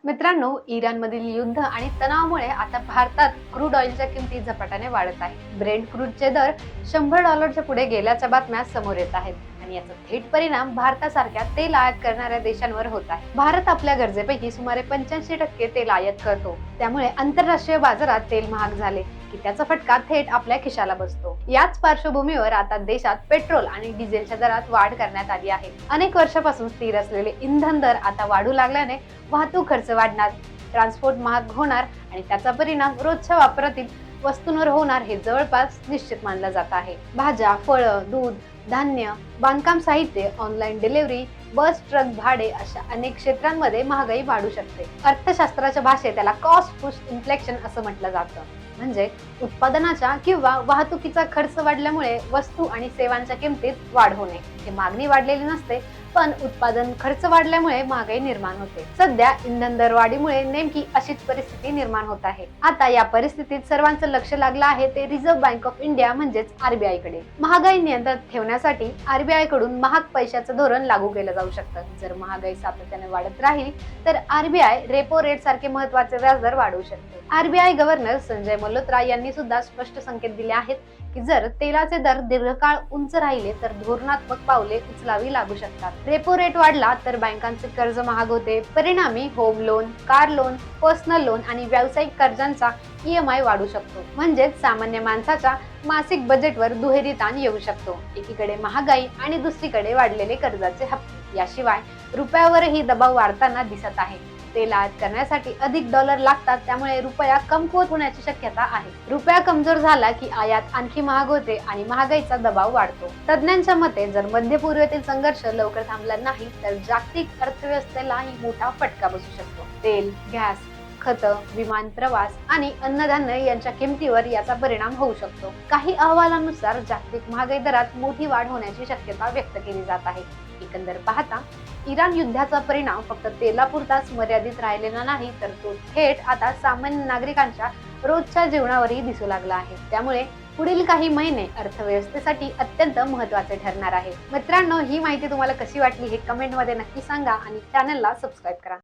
मित्रांनो, इराणमधील युद्ध आणि तणावामुळे आता भारतात क्रूड ऑइलच्या किमती झपाट्याने वाढत आहेत. ब्रेंट क्रूडचे दर $100च्या पुढे गेल्याच्या बातम्या समोर येत आहेत आणि याचा थेट परिणाम भारतासारख्या तेल आयात करणाऱ्या देशांवर होत आहे. भारत आपल्या गरजेपैकी सुमारे 85% तेल आयात करतो. त्यामुळे आंतरराष्ट्रीय बाजारात तेल महाग झाले की त्याचा फटका थेट आपल्या खिशाला बसतो. याच पार्श्वभूमीवर आता देशात पेट्रोल आणि डिझेलच्या दरात वाढ करण्यात आली आहे. अनेक वर्षापासून स्थिर असलेले इंधन दर आता वाढू लागल्याने वाहतूक खर्च वाढणार, ट्रान्सपोर्ट महाग होणार आणि त्याचा परिणाम रोजच्या वापरातील वस्तूंवर होणार हे जवळपास निश्चित मानलं जात आहे. भाज्या, फळं, दूध, धान्य, बांधकाम साहित्य, ऑनलाईन डिलिव्हरी, बस, ट्रक भाडे अशा अनेक क्षेत्रांमध्ये महागाई वाढू शकते. अर्थशास्त्राच्या भाषेत त्याला कॉस्ट पुश इन्फ्लेशन असं म्हटलं जातं. म्हणजे उत्पादनाच्या किंवा वाहतुकीचा खर्च वाढल्यामुळे वस्तू आणि सेवांच्या किमतीत वाढ होणे. हे मागणी वाढलेली नसते, पण उत्पादन खर्च वाढल्यामुळे महागाई निर्माण होते. सध्या इंधन दरवाढीमुळे नेमकी अशीच परिस्थिती निर्माण होत आहे. आता या परिस्थितीत सर्वांचं लक्ष लागलं आहे ते रिझर्व्ह बँक ऑफ इंडिया म्हणजेच आरबीआय कडे. महागाई नियंत्रणात ठेवण्यासाठी आरबीआय कडून महाग पैशाचं धोरण लागू केलं जाऊ शकतं. जर महागाई सातत्याने वाढत राहील तर आरबीआय रेपो रेट सारखे महत्त्वाचे व्याजदर वाढवू शकते. आरबीआय गव्हर्नर संजय मल्होत्रा यांनी सुद्धा स्पष्ट संकेत दिले आहेत की जर तेलाचे दर दीर्घकाळ उंच राहिले तर धोरणात्मक पावले उचलावी लागू शकतात. रेपो रेट वाढला तर बँकांचे कर्ज महाग होते. परिणामी home loan, car loan, personal loan आणि व्यावसायिक कर्जांचा ईएमआय वाढू शकतो. म्हणजेच सामान्य माणसाच्या मासिक बजेटवर दुहेरी ताण येऊ शकतो. एकीकडे महागाई आणि दुसरीकडे वाढलेले कर्जाचे हप्ते. याशिवाय रुपयावरही दबाव वाढताना दिसत आहे. तेल आयात करण्यासाठी अधिक डॉलर लागतात, त्यामुळे रुपया कमकुवत होण्याची शक्यता आहे. रुपया कमजोर झाला की आयात आणखी महाग होते आणि महागाईचा दबाव वाढतो. तज्ञांच्या मते जर मध्य पूर्वेतील संघर्ष लवकर थांबला नाही तर जागतिक अर्थव्यवस्थेलाही मोठा फटका बसू शकतो. तेल, गॅस, खतं, विमान प्रवास आणि अन्नधान्य यांच्या किमतीवर याचा परिणाम होऊ शकतो. काही अहवालांनुसार जागतिक महागाई दरात मोठी वाढ होण्याची शक्यता व्यक्त केली जात आहे. एकंदर पाहता इराण युद्धाचा परिणाम फक्त तेलापुरताच मर्यादित राहिलेला नाही, तर तो थेट आता सामान्य नागरिकांच्या रोजच्या जीवनावरही दिसू लागला आहे. त्यामुळे पुढील काही महिने अर्थव्यवस्थेसाठी अत्यंत महत्त्वाचे ठरणार आहे. मित्रांनो, ही माहिती तुम्हाला कशी वाटली हे कमेंटमध्ये नक्की सांगा आणि चॅनलला सबस्क्राईब करा.